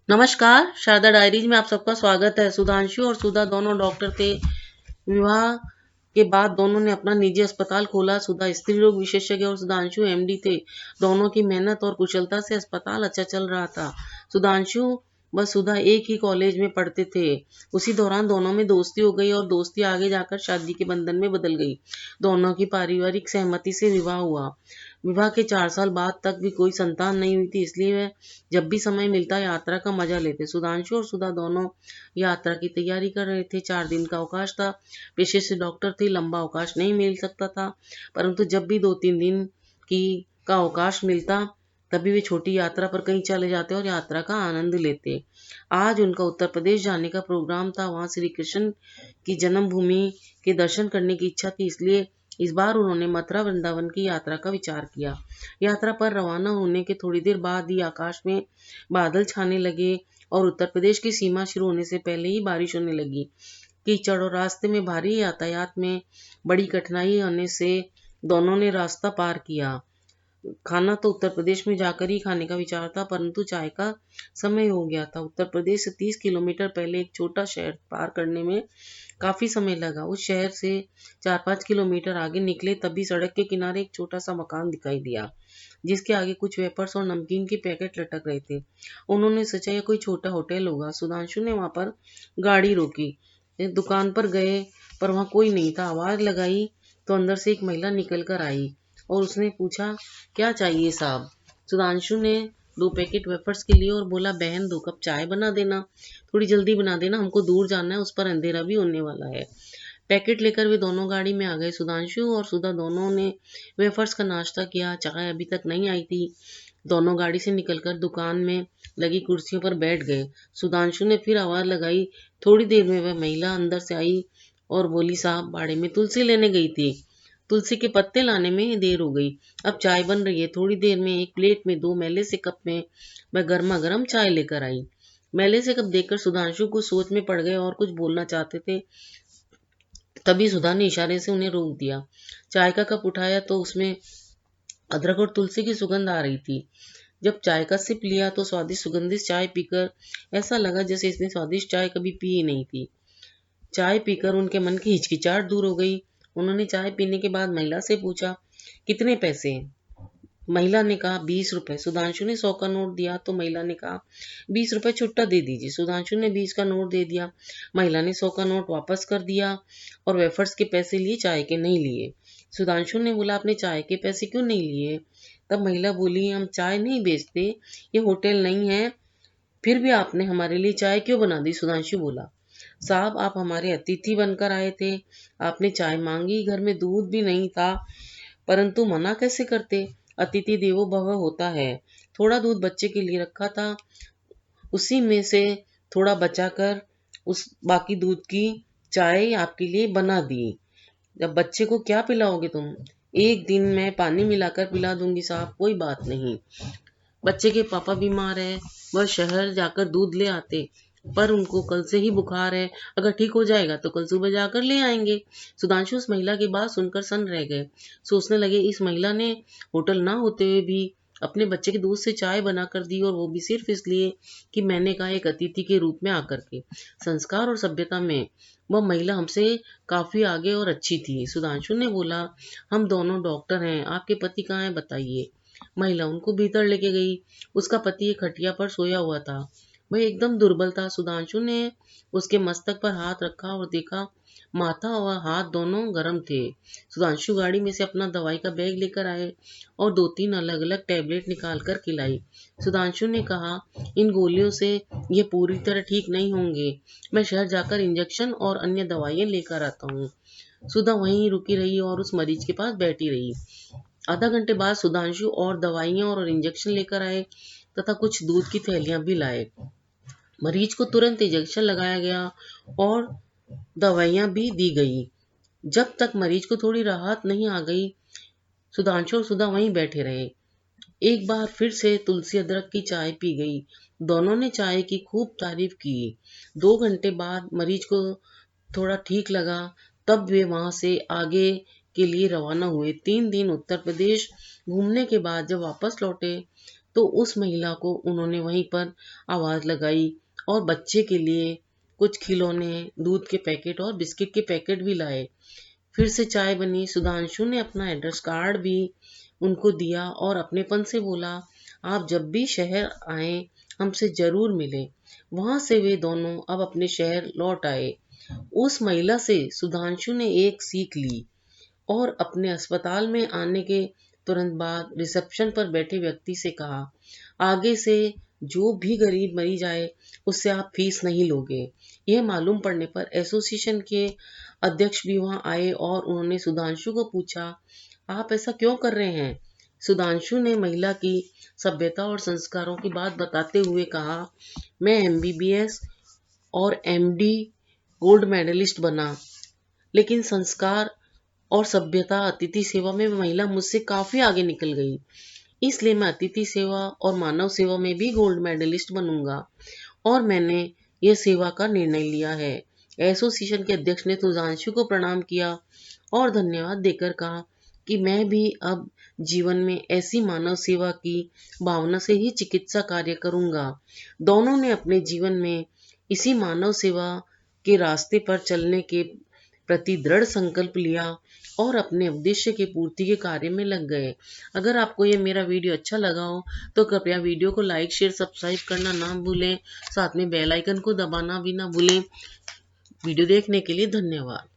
नमस्कार, शारदा डायरीज में आप सबका स्वागत है। सुधांशु और सुधा दोनों डॉक्टर थे। विवाह के बाद दोनों ने अपना निजी अस्पताल खोला। सुधा स्त्री रोग विशेषज्ञ और सुधांशु एमडी थे। दोनों की मेहनत और कुशलता से अस्पताल अच्छा चल रहा था। सुधांशु व सुधा एक ही कॉलेज में पढ़ते थे। उसी दौरान दोनों में दोस्ती हो गई और दोस्ती आगे जाकर शादी के बंधन में बदल गई। दोनों की पारिवारिक सहमति से विवाह हुआ। विवाह के 4 साल बाद तक भी कोई संतान नहीं हुई थी, इसलिए वह जब भी समय मिलता यात्रा का मजा लेते। सुधांशु और सुधा दोनों यात्रा की तैयारी कर रहे थे। 4 दिन का अवकाश था। पेशे से डॉक्टर थे, लंबा अवकाश नहीं मिल सकता था, परंतु जब भी 2-3 दिन की का अवकाश मिलता तभी वे छोटी यात्रा पर कहीं चले जाते और यात्रा का आनंद लेते। आज उनका उत्तर प्रदेश जाने का प्रोग्राम था। वहां श्री कृष्ण की जन्मभूमि के दर्शन करने की इच्छा थी, इसलिए इस बार उन्होंने मथुरा वृंदावन की यात्रा का विचार किया। यात्रा पर रवाना होने के थोड़ी देर बाद ही आकाश में बादल छाने लगे और उत्तर प्रदेश की सीमा शुरू होने से पहले ही बारिश होने लगी। कीचड़ और रास्ते में भारी यातायात में बड़ी कठिनाई होने से दोनों ने रास्ता पार किया। खाना तो उत्तर प्रदेश में जाकर ही खाने का विचार था, परंतु चाय का समय हो गया था। उत्तर प्रदेश से 30 किलोमीटर पहले एक छोटा शहर पार करने में काफी समय लगा। उस शहर से 4-5 किलोमीटर आगे निकले तभी सड़क के किनारे एक छोटा सा मकान दिखाई दिया, जिसके आगे कुछ वेफर्स और नमकीन के पैकेट लटक रहे थे। उन्होंने सोचा यह कोई छोटा होटल होगा। सुधांशु ने वहां पर गाड़ी रोकी। दुकान पर गए पर वहां कोई नहीं था। आवाज लगाई तो अंदर से एक महिला निकल कर आई और उसने पूछा, क्या चाहिए साहब? सुधांशु ने 2 पैकेट वेफर्स के लिए और बोला, बहन 2 कप चाय बना देना, थोड़ी जल्दी बना देना, हमको दूर जाना है, उस पर अंधेरा भी होने वाला है। पैकेट लेकर वे दोनों गाड़ी में आ गए। सुधांशु और सुधा दोनों ने वेफर्स का नाश्ता किया। चाय अभी तक नहीं आई थी। दोनों गाड़ी से निकलकर दुकान में लगी कुर्सियों पर बैठ गए। सुधांशु ने फिर आवाज लगाई। थोड़ी देर में वह महिला अंदर से आई और बोली, साहब बाड़े में तुलसी लेने गई थी, तुलसी के पत्ते लाने में देर हो गई। अब चाय बन रही है। थोड़ी देर में एक प्लेट में 2 मैले से कप में वह गर्मा गर्म चाय लेकर आई। मैले से कप देखकर सुधांशु कुछ सोच में पड़ गए और कुछ बोलना चाहते थे, तभी सुधा ने इशारे से उन्हें रोक दिया। चाय का कप उठाया तो उसमें अदरक और तुलसी की सुगंध आ रही थी। जब चाय का सिप लिया तो स्वादिष्ट सुगंधित चाय पीकर ऐसा लगा जैसे इसने स्वादिष्ट चाय कभी पी ही नहीं थी। चाय पीकर उनके मन की हिचकिचाहट दूर हो गई। उन्होंने चाय पीने के बाद महिला से पूछा, कितने पैसे हैं? महिला ने कहा, 20 रुपए। सुधांशु ने 100 का नोट दिया तो महिला ने कहा, 20 रुपए छुट्टा दे दीजिए। सुधांशु ने 20 का नोट दे दिया। महिला ने 100 का नोट वापस कर दिया और वेफर्स के पैसे लिए, चाय के नहीं लिए। सुधांशु ने बोला, आपने चाय के पैसे क्यों नहीं लिए? तब महिला बोली, हम चाय नहीं बेचते, ये होटल नहीं है, फिर भी आपने हमारे लिए चाय क्यों बना दी? सुधांशु बोला, साहब आप हमारे अतिथि बनकर आए थे, आपने चाय मांगी, घर में दूध भी नहीं था, परंतु मना कैसे करते? अतिथि देवो भव होता है। थोड़ा दूध बच्चे के लिए रखा था, उसी में से थोड़ा बचाकर उस बाकी दूध की चाय आपके लिए बना दी। जब बच्चे को क्या पिलाओगे तुम? एक दिन मैं पानी मिलाकर पिला दूंगी साहब, कोई बात नहीं। बच्चे के पापा बीमार है, वह शहर जाकर दूध ले आते, पर उनको कल से ही बुखार है, अगर ठीक हो जाएगा तो कल सुबह जाकर ले आएंगे। सुधांशु उस महिला की बात सुनकर सन रह गए। सोचने लगे, इस महिला ने होटल ना होते हुए भी अपने बच्चे के दूध से चाय बनाकर दी, और वो भी सिर्फ इसलिए कि मैंने कहा एक अतिथि के रूप में आकर के। संस्कार और सभ्यता में वह महिला हमसे काफी आगे और अच्छी थी। सुधांशु ने बोला, हम दोनों डॉक्टर हैं, आपके पति कहाँ हैं बताइए? महिला उनको भीतर लेके गई। उसका पति एक खटिया पर सोया हुआ था। वह एकदम दुर्बल था। सुधांशु ने उसके मस्तक पर हाथ रखा और देखा माथा और हाथ दोनों गर्म थे। सुधांशु गाड़ी में से अपना दवाई का बैग लेकर आए और 2-3 अलग अलग टैबलेट निकाल कर खिलाई। सुधांशु ने कहा, इन गोलियों से ये पूरी तरह ठीक नहीं होंगे, मैं शहर जाकर इंजेक्शन और अन्य दवाइयां लेकर आता हूँ। सुधा वहीं रुकी रही और उस मरीज के पास बैठी रही। आधा घंटे बाद सुधांशु और दवाइयां और इंजेक्शन लेकर आए तथा कुछ दूध की थैलियां भी लाए। मरीज को तुरंत इंजेक्शन लगाया गया और दवाइयां भी दी गई। जब तक मरीज को थोड़ी राहत नहीं आ गई, सुधांशु और सुधा वहीं बैठे रहे। एक बार फिर से तुलसी अदरक की चाय पी गई। दोनों ने चाय की खूब तारीफ की। 2 घंटे बाद मरीज को थोड़ा ठीक लगा, तब वे वहां से आगे के लिए रवाना हुए। 3 दिन उत्तर प्रदेश घूमने के बाद जब वापस लौटे तो उस महिला को उन्होंने वहीं पर आवाज़ लगाई और बच्चे के लिए कुछ खिलौने, दूध के पैकेट और बिस्किट के पैकेट भी लाए। फिर से चाय बनी। सुधांशु ने अपना एड्रेस कार्ड भी उनको दिया और अपनेपन से बोला, आप जब भी शहर आए हमसे जरूर मिले। वहां से वे दोनों अब अपने शहर लौट आए। उस महिला से सुधांशु ने एक सीख ली और अपने अस्पताल में आने के तुरंत बाद रिसेप्शन पर बैठे व्यक्ति से कहा, आगे से जो भी गरीब मरी जाए उससे आप फीस नहीं लोगे। यह मालूम पड़ने पर एसोसिएशन के अध्यक्ष भी वहां आए और उन्होंने सुधांशु को पूछा, आप ऐसा क्यों कर रहे हैं? सुधांशु ने महिला की सभ्यता और संस्कारों की बात बताते हुए कहा, मैं MBBS और MD गोल्ड मेडलिस्ट बना, लेकिन संस्कार और सभ्यता अतिथि सेवा में महिला मुझसे काफी आगे निकल गई। इसलिए मैं अतिथि सेवा और मानव सेवा में भी गोल्ड मेडलिस्ट बनूंगा और मैंने यह सेवा का निर्णय लिया है। एसोसिएशन के अध्यक्ष ने सुधांशु को प्रणाम किया और धन्यवाद देकर कहा कि मैं भी अब जीवन में ऐसी मानव सेवा की भावना से ही चिकित्सा कार्य करूंगा। दोनों ने अपने जीवन में इसी मानव सेवा के रास्ते पर चलने के प्रति दृढ़ संकल्प लिया और अपने उद्देश्य की पूर्ति के कार्य में लग गए। अगर आपको ये मेरा वीडियो अच्छा लगा हो तो कृपया वीडियो को लाइक, शेयर, सब्सक्राइब करना ना भूलें। साथ में बेल आइकन को दबाना भी ना भूलें। वीडियो देखने के लिए धन्यवाद।